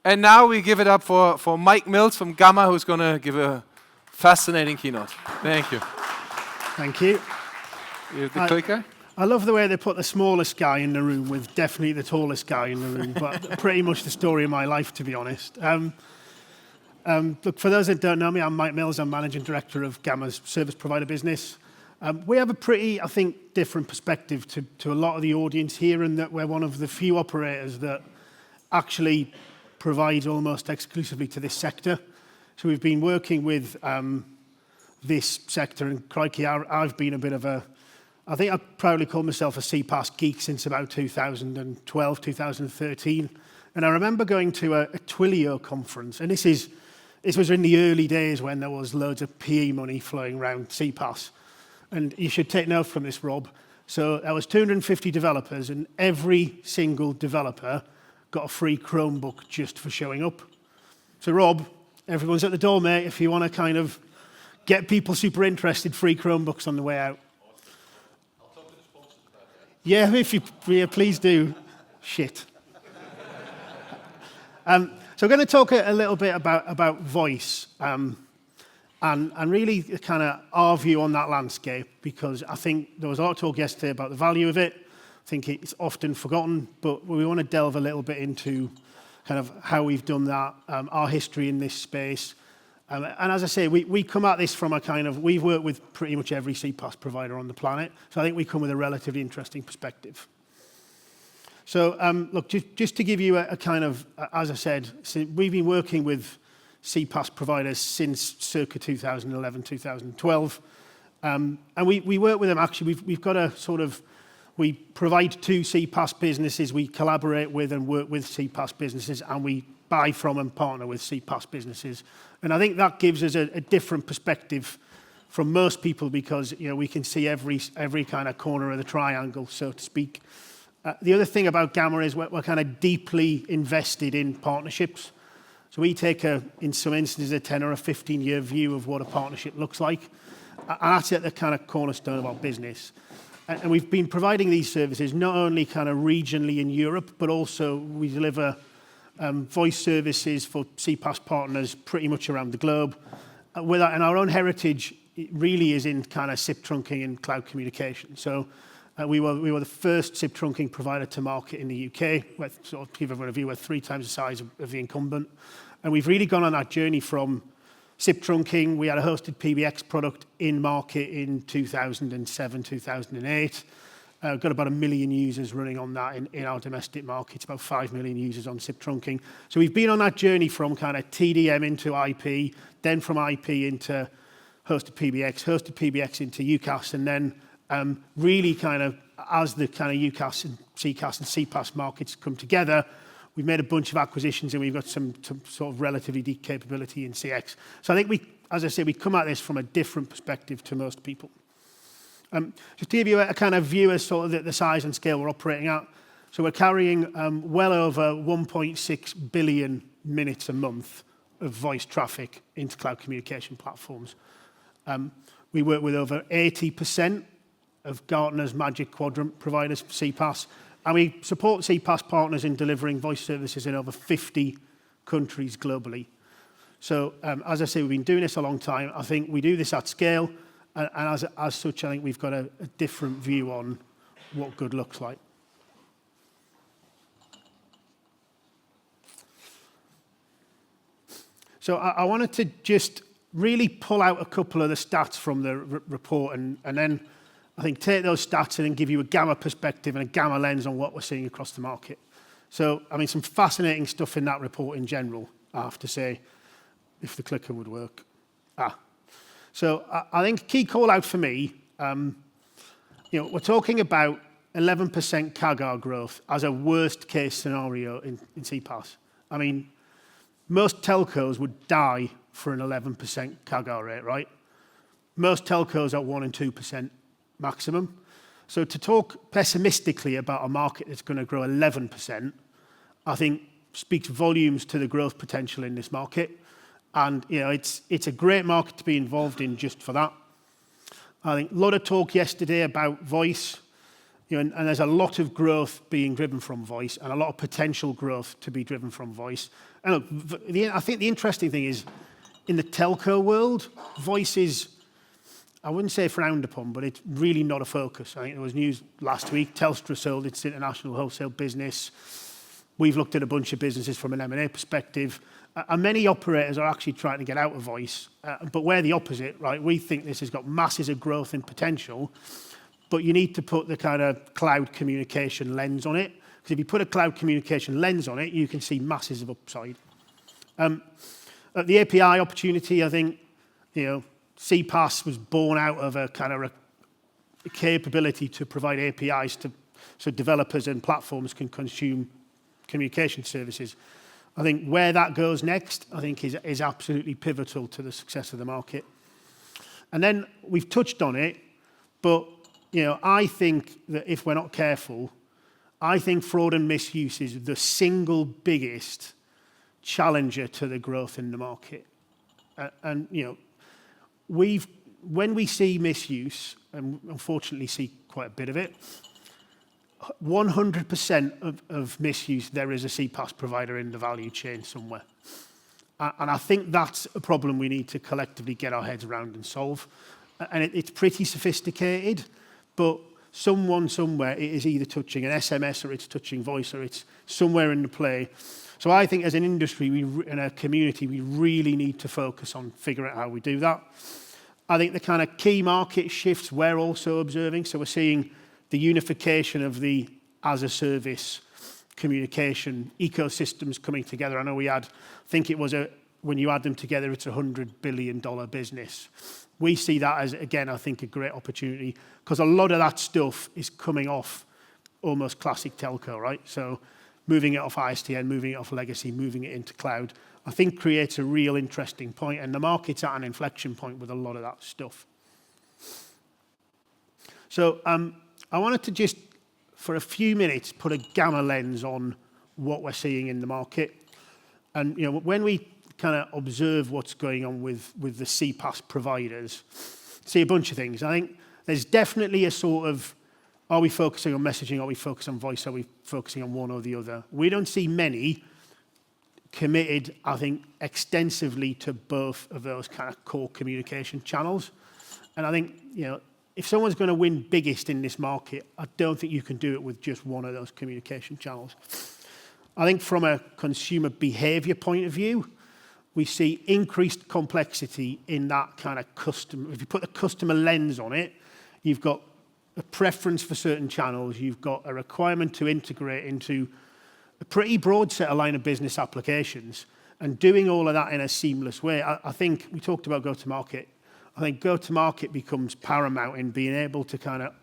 And now we give it up for Mike Mills from Gamma, who's going to give a fascinating keynote. Thank you. Thank you. You have the clicker? I love the way they put the smallest guy in the room with definitely the tallest guy in the room, but pretty much the story of my life, to be honest. Look, for those that don't know me, I'm Mike Mills. I'm Managing Director of Gamma's service provider business. We have a pretty, I think, different perspective to a lot of the audience here, in that we're one of the few operators that actually provides almost exclusively to this sector. So we've been working with this sector, and crikey, I've been a bit of a, I think I proudly call myself a CPaaS geek since about 2012, 2013. And I remember going to a Twilio conference, and this was in the early days when there was loads of PE money flowing around CPaaS. And you should take note from this, Rob. So there was 250 developers, and every single developer got a free Chromebook just for showing up. So Rob, everyone's at the door, mate. If you want to kind of get people super interested, free Chromebooks on the way out. I'll talk to the sponsors about that. Yeah, please do. Shit. So we're going to talk a little bit about voice and really kind of our view on that landscape, because I think there was a lot of talk yesterday about the value of it. I think it's often forgotten, but we want to delve a little bit into kind of how we've done that, our history in this space. And as I say, we come at this from a kind of, we've worked with pretty much every CPaaS provider on the planet, so I think we come with a relatively interesting perspective. So look, just to give you a kind of, as I said, we've been working with CPaaS providers since circa 2011, 2012. And we work with them, actually, we've got a sort of, we provide to CPaaS businesses, we collaborate with and work with CPaaS businesses, and we buy from and partner with CPaaS businesses. And I think that gives us a different perspective from most people, because we can see every kind of corner of the triangle, so to speak. The other thing about Gamma is we're kind of deeply invested in partnerships. So we take, in some instances, a 10 or a 15-year view of what a partnership looks like. And that's at the kind of cornerstone of our business. And we've been providing these services not only kind of regionally in Europe, but also we deliver voice services for CPaaS partners pretty much around the globe. And our own heritage really is in kind of SIP trunking and cloud communication. So we were the first SIP trunking provider to market in the UK. We're, sort of, to give everyone a view, we're 3 times the size of the incumbent. And we've really gone on that journey from SIP trunking. We had a hosted PBX product in market in 2007, 2008. Got about 1 million users running on that in our domestic markets, about 5 million users on SIP trunking. So we've been on that journey from kind of TDM into IP, then from IP into hosted PBX into UCaaS, and then really kind of as the kind of UCaaS and CCaaS and CPaaS markets come together, we've made a bunch of acquisitions, and we've got some sort of relatively deep capability in CX. So I think as I say, we come at this from a different perspective to most people. Just to give you a kind of view as sort of the size and scale we're operating at. So we're carrying well over 1.6 billion minutes a month of voice traffic into cloud communication platforms. We work with over 80% of Gartner's Magic Quadrant providers for CPaaS. And we support CPaaS partners in delivering voice services in over 50 countries globally. So as I say, we've been doing this a long time. I think we do this at scale. And as such, I think we've got a different view on what good looks like. So I wanted to just really pull out a couple of the stats from the report, and then I think take those stats and then give you a Gamma perspective and a Gamma lens on what we're seeing across the market. So, I mean, some fascinating stuff in that report in general, I have to say, if the clicker would work. So I think key call out for me, we're talking about 11% CAGR growth as a worst case scenario in CPaaS. I mean, most telcos would die for an 11% CAGR rate, right? Most telcos are 1% and 2% maximum. So to talk pessimistically about a market that's going to grow 11%, I think speaks volumes to the growth potential in this market. And it's a great market to be involved in just for that. I think a lot of talk yesterday about voice. And there's a lot of growth being driven from voice and a lot of potential growth to be driven from voice. And look, I think the interesting thing is, in the telco world, voice is, I wouldn't say frowned upon, but it's really not a focus. I think there was news last week, Telstra sold its international wholesale business. We've looked at a bunch of businesses from an M&A perspective. And many operators are actually trying to get out of voice. But we're the opposite, right? We think this has got masses of growth and potential, but you need to put the kind of cloud communication lens on it. Because if you put a cloud communication lens on it, you can see masses of upside. The API opportunity, I think, CPaaS was born out of a kind of a capability to provide APIs so developers and platforms can consume communication services. I think where that goes next, I think is absolutely pivotal to the success of the market. And then we've touched on it, but I think that if we're not careful, I think fraud and misuse is the single biggest challenger to the growth in the market. And when we see misuse, and unfortunately see quite a bit of it, 100% of misuse, there is a CPaaS provider in the value chain somewhere. And I think that's a problem we need to collectively get our heads around and solve. And it's pretty sophisticated, but someone somewhere, it is either touching an SMS or it's touching voice or it's somewhere in the play. So I think as an industry, in a community, we really need to focus on figuring out how we do that. I think the kind of key market shifts we're also observing. So we're seeing the unification of the as-a-service communication ecosystems coming together. I know I think it was when you add them together, it's $100 billion business. We see that as, again, I think a great opportunity because a lot of that stuff is coming off almost classic telco, right? So moving it off ISDN, moving it off legacy, moving it into cloud, I think creates a real interesting point, and the market's at an inflection point with a lot of that stuff. So I wanted to just, for a few minutes, put a gamma lens on what we're seeing in the market. And when we kind of observe what's going on with the CPaaS providers, see a bunch of things. I think there's definitely a sort of, are we focusing on messaging? Are we focusing on voice? Are we focusing on one or the other? We don't see many committed, I think, extensively to both of those kind of core communication channels. And I think, if someone's going to win biggest in this market, I don't think you can do it with just one of those communication channels. I think from a consumer behavior point of view, we see increased complexity in that kind of customer. If you put a customer lens on it, you've got a preference for certain channels, you've got a requirement to integrate into a pretty broad set of line of business applications, and doing all of that in a seamless way. I think we talked about go-to-market. I think go-to-market becomes paramount in being able to kind of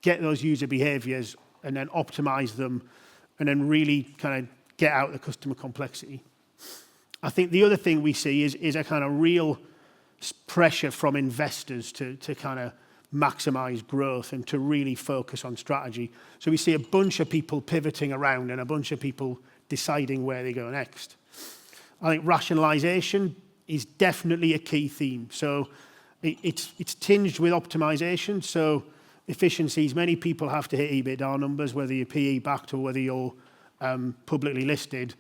get those user behaviors and then optimize them and then really kind of get out the customer complexity. I think the other thing we see is a kind of real pressure from investors to kind of maximize growth and to really focus on strategy. So we see a bunch of people pivoting around and a bunch of people deciding where they go next. I think rationalization is definitely a key theme. So it's tinged with optimization. So efficiencies, many people have to hit EBITDA numbers, whether you're PE backed or whether you're publicly listed.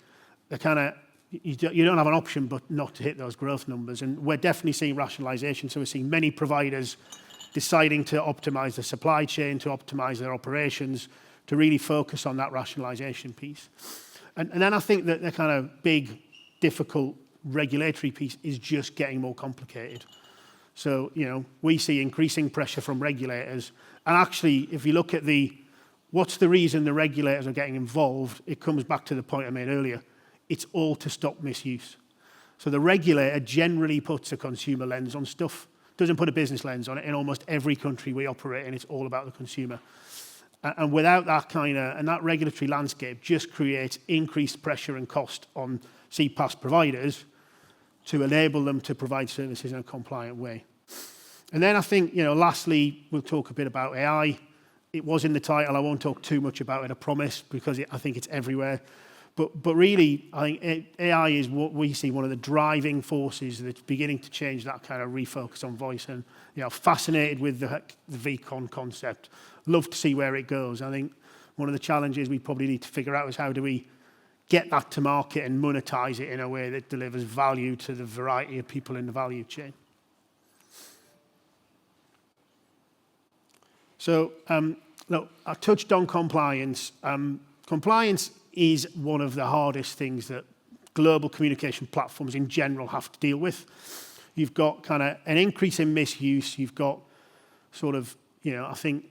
They're kind of, you don't have an option but not to hit those growth numbers. And we're definitely seeing rationalization. So we're seeing many providers deciding to optimize the supply chain, to optimize their operations, to really focus on that rationalization piece. And then I think that the kind of big, difficult regulatory piece is just getting more complicated. So, we see increasing pressure from regulators. And actually, if you look at what's the reason the regulators are getting involved, it comes back to the point I made earlier. It's all to stop misuse. So the regulator generally puts a consumer lens on stuff, doesn't put a business lens on it. In almost every country we operate in, it's all about the consumer. And without that and that regulatory landscape just creates increased pressure and cost on CPaaS providers to enable them to provide services in a compliant way. And then I think, lastly, we'll talk a bit about AI. It was in the title. I won't talk too much about it, I promise, because I think it's everywhere. But really, I think AI is what we see one of the driving forces that's beginning to change that kind of refocus on voice. And fascinated with the VCon concept. Love to see where it goes. I think one of the challenges we probably need to figure out is how do we get that to market and monetize it in a way that delivers value to the variety of people in the value chain. So, look, I touched on compliance. Compliance is one of the hardest things that global communication platforms in general have to deal with. You've got kind of an increase in misuse. You've got sort of, I think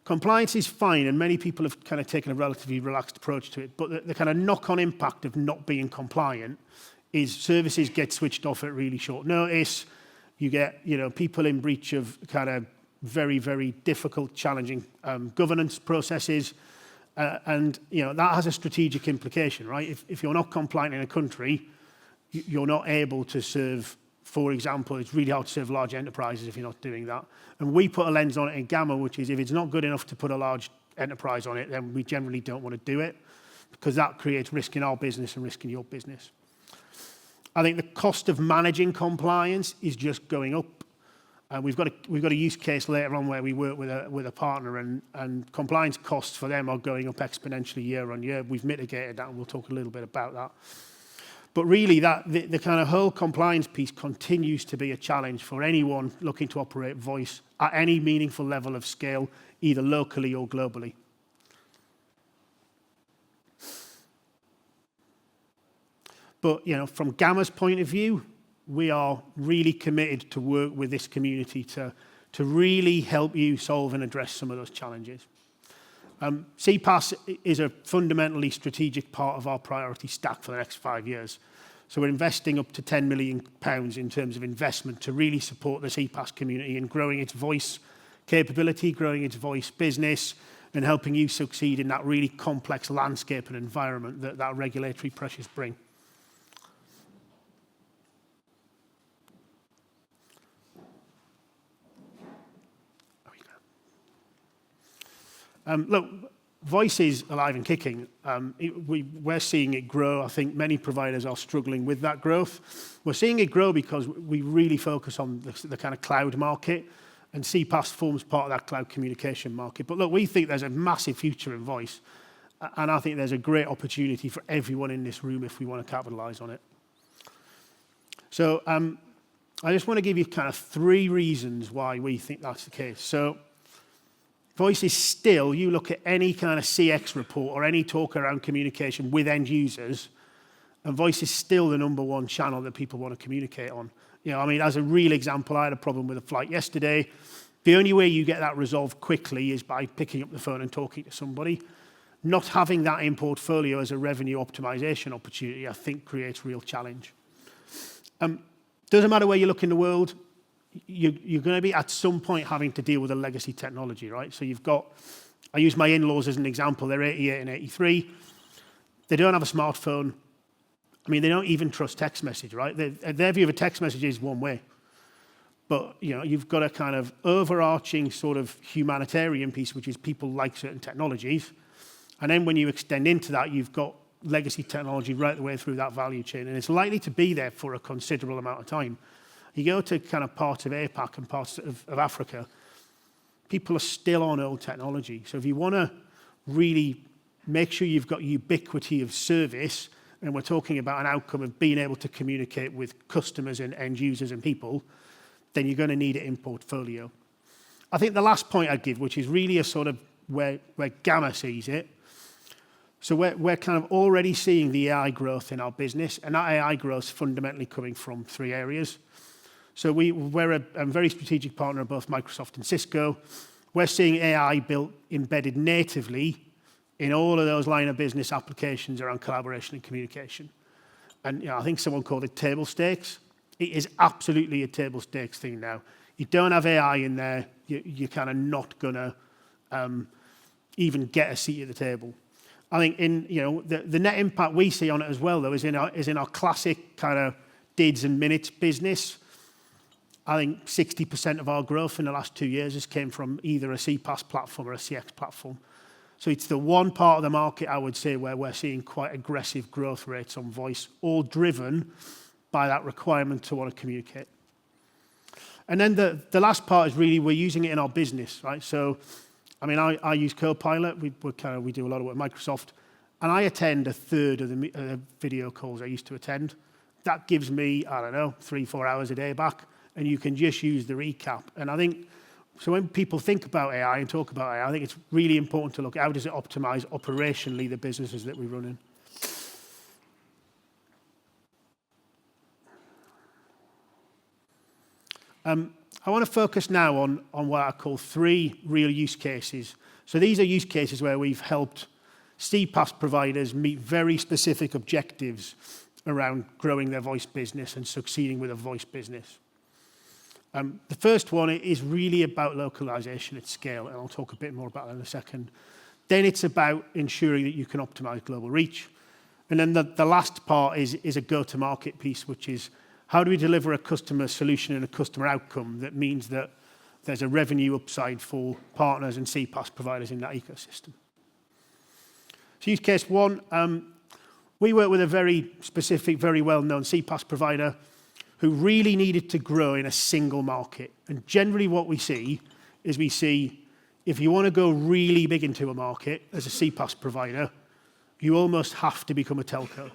compliance is fine, and many people have kind of taken a relatively relaxed approach to it. But the kind of knock-on impact of not being compliant is services get switched off at really short notice. You get, people in breach of kind of very, very difficult, challenging governance processes. And that has a strategic implication, right? If you're not compliant in a country, you're not able to serve, for example, it's really hard to serve large enterprises if you're not doing that. And we put a lens on it in Gamma, which is if it's not good enough to put a large enterprise on it, then we generally don't want to do it because that creates risk in our business and risk in your business. I think the cost of managing compliance is just going up. We've got a use case later on where we work with a partner, and compliance costs for them are going up exponentially year on year. We've mitigated that, and we'll talk a little bit about that. But really, the kind of whole compliance piece continues to be a challenge for anyone looking to operate voice at any meaningful level of scale, either locally or globally. But from Gamma's point of view, we are really committed to work with this community to really help you solve and address some of those challenges. CPaaS is a fundamentally strategic part of our priority stack for the next 5 years. So we're investing up to £10 million in terms of investment to really support the CPaaS community in growing its voice capability, growing its voice business, and helping you succeed in that really complex landscape and environment that regulatory pressures bring. Look, voice is alive and kicking. We're seeing it grow. I think many providers are struggling with that growth. We're seeing it grow because we really focus on the kind of cloud market, and CPaaS forms part of that cloud communication market. But look, we think there's a massive future in voice, and I think there's a great opportunity for everyone in this room if we want to capitalize on it. So I just want to give you kind of 3 reasons why we think that's the case. So voice is still, you look at any kind of CX report or any talk around communication with end users, and voice is still the #1 channel that people want to communicate on. As a real example, I had a problem with a flight yesterday. The only way you get that resolved quickly is by picking up the phone and talking to somebody. Not having that in portfolio as a revenue optimization opportunity, I think, creates real challenge. Doesn't matter where you look in the world, you're going to be at some point having to deal with a legacy technology, right? So I use my in-laws as an example. They're 88 and 83. They don't have a smartphone. They don't even trust text message, right? Their view of a text message is one way. But, you've got a kind of overarching sort of humanitarian piece, which is people like certain technologies. And then when you extend into that, you've got legacy technology right the way through that value chain. And it's likely to be there for a considerable amount of time. You go to kind of parts of APAC and parts of Africa, people are still on old technology. So if you want to really make sure you've got ubiquity of service, and we're talking about an outcome of being able to communicate with customers and end users and people, then you're going to need it in portfolio. I think the last point I'd give, which is really a sort of where Gamma sees it, so we're kind of already seeing the AI growth in our business, and that AI growth is fundamentally coming from 3 areas. So we're a very strategic partner of both Microsoft and Cisco. We're seeing AI built embedded natively in all of those line of business applications around collaboration and communication. And I think someone called it table stakes. It is absolutely a table stakes thing now. You don't have AI in there, you're kind of not going to even get a seat at the table. I think the net impact we see on it as well, though, is in our classic kind of dids and minutes business. I think 60% of our growth in the last 2 years has came from either a CPaaS platform or a CX platform. So it's the one part of the market, I would say, where we're seeing quite aggressive growth rates on voice, all driven by that requirement to want to communicate. And then the last part is really we're using it in our business, right? So, I mean, I use Copilot. We do a lot of work with Microsoft. And I attend a third of the video calls I used to attend. That gives me, I don't know, 3-4 hours a day back. And you can just use the recap. And I think, so when people think about AI and talk about AI, I think it's really important to look at how does it optimize operationally the businesses that we run in. I want to focus now on what I call 3 real use cases. So these are use cases where we've helped CPaaS providers meet very specific objectives around growing their voice business and succeeding with a voice business. The first one is really about localization at scale, and I'll talk a bit more about that in a second. Then it's about ensuring that you can optimize global reach. And then the last part is a go-to-market piece, which is how do we deliver a customer solution and a customer outcome that means that there's a revenue upside for partners and CPaaS providers in that ecosystem. So use case 1, we work with a very specific, very well-known CPaaS provider who really needed to grow in a single market. And generally what we see is if you want to go really big into a market as a CPaaS provider, you almost have to become a telco.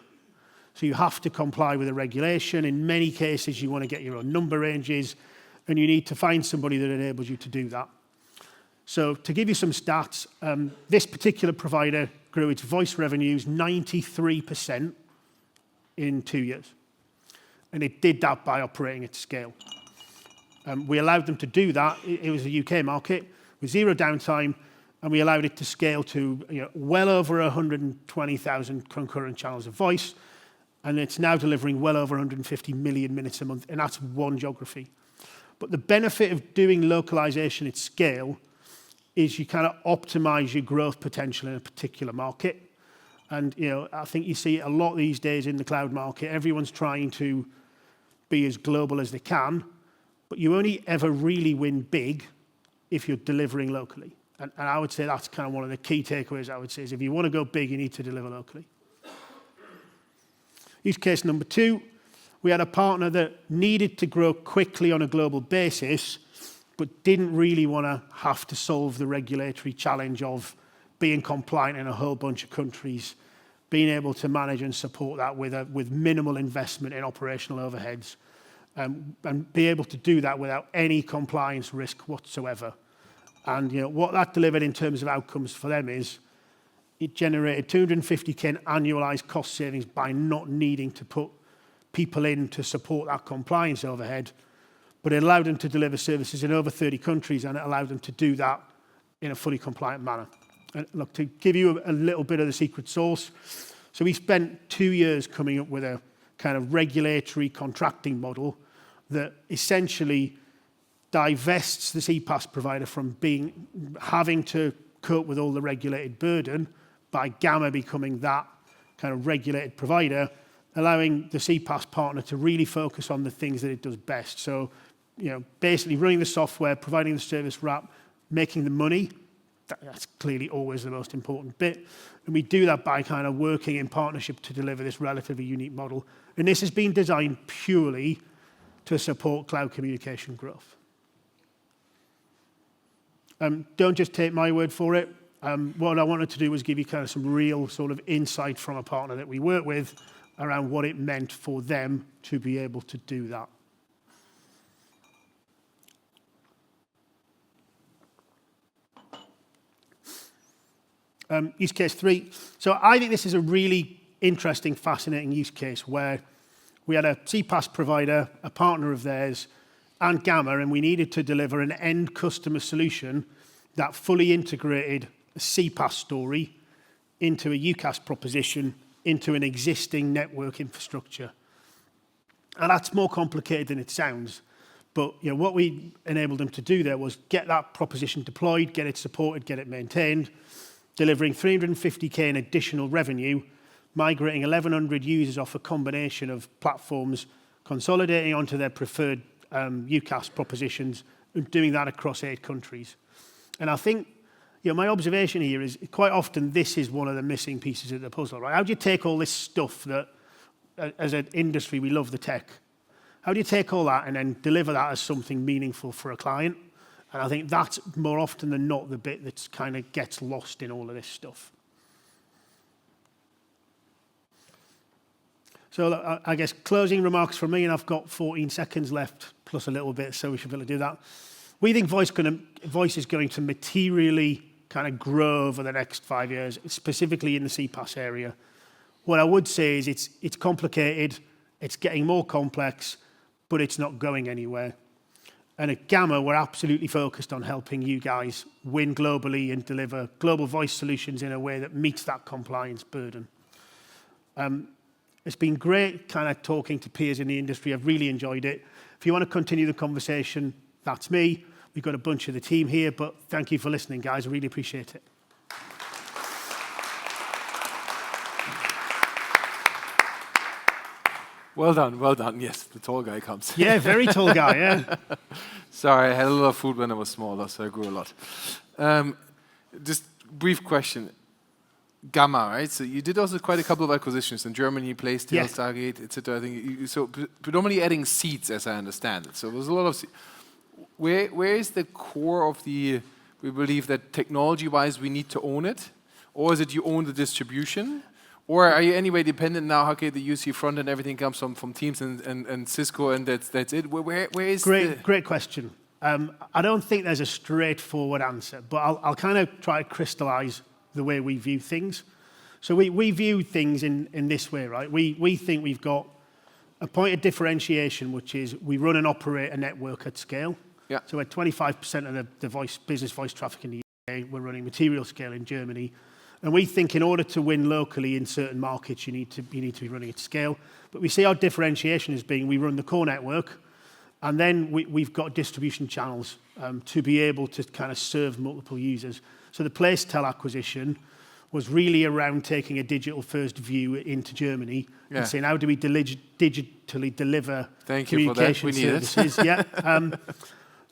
So you have to comply with the regulation. In many cases, you want to get your own number ranges, and you need to find somebody that enables you to do that. So to give you some stats, this particular provider grew its voice revenues 93% in 2 years. And it did that by operating at scale. We allowed them to do that. It was a UK market with 0 downtime, and we allowed it to scale to well over 120,000 concurrent channels of voice. And it's now delivering well over 150 million minutes a month, and that's one geography. But the benefit of doing localization at scale is you kind of optimize your growth potential in a particular market. And I think you see it a lot these days in the cloud market. Everyone's trying to be as global as they can, but you only ever really win big if you're delivering locally. And I would say that's kind of one of the key takeaways, I would say, is if you want to go big, you need to deliver locally. Use case number 2, we had a partner that needed to grow quickly on a global basis, but didn't really want to have to solve the regulatory challenge of being compliant in a whole bunch of countries, being able to manage and support that with minimal investment in operational overheads, and be able to do that without any compliance risk whatsoever. And what that delivered in terms of outcomes for them is it generated 250K in annualized cost savings by not needing to put people in to support that compliance overhead, but it allowed them to deliver services in over 30 countries, and it allowed them to do that in a fully compliant manner. And look, to give you a little bit of the secret sauce, so we spent 2 years coming up with a kind of regulatory contracting model that essentially divests the CPaaS provider from having to cope with all the regulated burden by Gamma becoming that kind of regulated provider, allowing the CPaaS partner to really focus on the things that it does best. So, basically running the software, providing the service wrap, making the money. That's clearly always the most important bit. And we do that by kind of working in partnership to deliver this relatively unique model. And this has been designed purely to support cloud communication growth. Don't just take my word for it. What I wanted to do was give you kind of some real sort of insight from a partner that we work with around what it meant for them to be able to do that. Use case 3. So I think this is a really interesting, fascinating use case where we had a CPaaS provider, a partner of theirs, and Gamma, and we needed to deliver an end customer solution that fully integrated a CPaaS story into a UCaaS proposition, into an existing network infrastructure. And that's more complicated than it sounds. But what we enabled them to do there was get that proposition deployed, get it supported, get it maintained, delivering 350K in additional revenue, migrating 1,100 users off a combination of platforms, consolidating onto their preferred UCaaS propositions, and doing that across 8 countries. And I think my observation here is quite often this is one of the missing pieces of the puzzle, right? How do you take all this stuff that, as an industry, we love the tech. How do you take all that and then deliver that as something meaningful for a client? And I think that's more often than not the bit that kind of gets lost in all of this stuff. So I guess closing remarks from me, and I've got 14 seconds left, plus a little bit, so we should be able to do that. We think voice is going to materially kind of grow over the next 5 years, specifically in the CPaaS area. What I would say is it's complicated, it's getting more complex, but it's not going anywhere. And at Gamma, we're absolutely focused on helping you guys win globally and deliver global voice solutions in a way that meets that compliance burden. It's been great kind of talking to peers in the industry. I've really enjoyed it. If you want to continue the conversation, that's me. We've got a bunch of the team here, but thank you for listening, guys. I really appreciate it. Well done, well done. Yes, the tall guy comes. Yeah, very tall guy, yeah. Sorry, I had a lot of food when I was smaller, so I grew a lot. Just brief question. Gamma, right? So you did also quite a couple of acquisitions in Germany. You placed Yes. Stargate, etc. I think so. Predominantly adding seats, as I understand it. So there's a lot of. Where is the core of the? We believe that technology-wise we need to own it, or is it you own the distribution, or are you anyway dependent now? Okay, the UC front and everything comes from Teams and Cisco, and that's it. Where is Great question. I don't think there's a straightforward answer, but I'll kind of try to crystallize the way we view things. So we view things in this way, right? We think we've got a point of differentiation, which is we run and operate a network at scale. Yeah. So at 25% of the business voice traffic in the UK, we're running material scale in Germany. And we think in order to win locally in certain markets, you need to be running at scale. But we see our differentiation as being we run the core network, and then we've got distribution channels to be able to kind of serve multiple users. So the Placetel acquisition was really around taking a digital-first view into Germany and saying, how do we digitally deliver communication services? Yeah.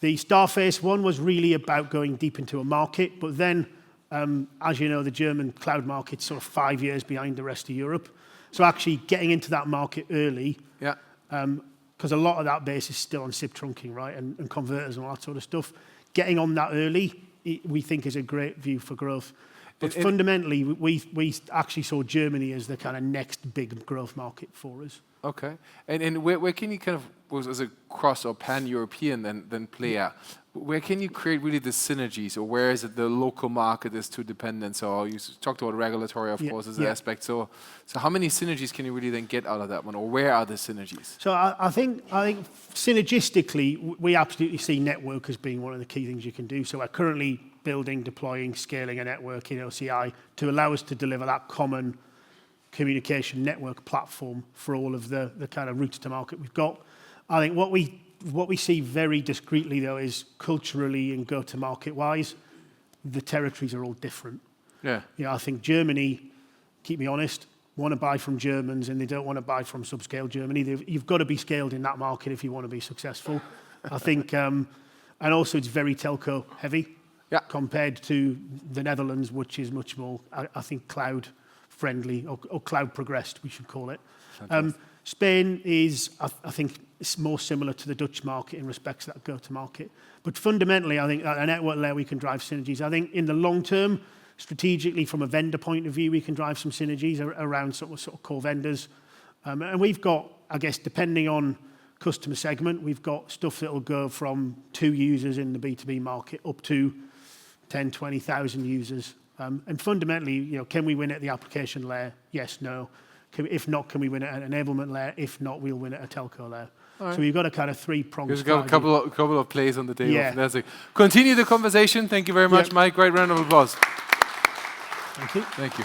The Starface one was really about going deep into a market, but then, as you know, the German cloud market's sort of 5 years behind the rest of Europe. So actually getting into that market early, because a lot of that base is still on SIP trunking, right, and converters and all that sort of stuff. Getting on that early, we think is a great view for growth. But fundamentally, we actually saw Germany as the kind of next big growth market for us. Okay. And where can you kind of, as a cross or pan-European then player, where can you create really the synergies, or where is it the local market is too dependent? So you talked about regulatory, of course, as an aspect. So how many synergies can you really then get out of that one, or where are the synergies? So I think synergistically, we absolutely see network as being one of the key things you can do. So we're currently building, deploying, scaling a network in OCI to allow us to deliver that common communication network platform for all of the kind of routes to market we've got. I think what we see very discreetly, though, is culturally and go-to-market-wise, the territories are all different. Yeah. I think Germany, keep me honest, want to buy from Germans, and they don't want to buy from subscale Germany. You've got to be scaled in that market if you want to be successful. I think, and also it's very telco-heavy compared to the Netherlands, which is much more, I think, cloud-friendly, or cloud-progressed, we should call it. Spain is, I think, it's more similar to the Dutch market in respects to that go-to-market. But fundamentally, I think at a network layer, we can drive synergies. I think in the long term, strategically, from a vendor point of view, we can drive some synergies around sort of core vendors. And we've got, I guess, depending on customer segment, we've got stuff that will go from 2 users in the B2B market up to 10, 20,000 users. And fundamentally, can we win at the application layer? Yes, no. If not, can we win at an enablement layer? If not, we'll win at a telco layer. Right. So we've got a kind of 3-pronged strategy. We've got a couple of plays on the table. Yeah. Fantastic. Continue the conversation. Thank you very much, Mike. Great round of applause. Thank you. Thank you.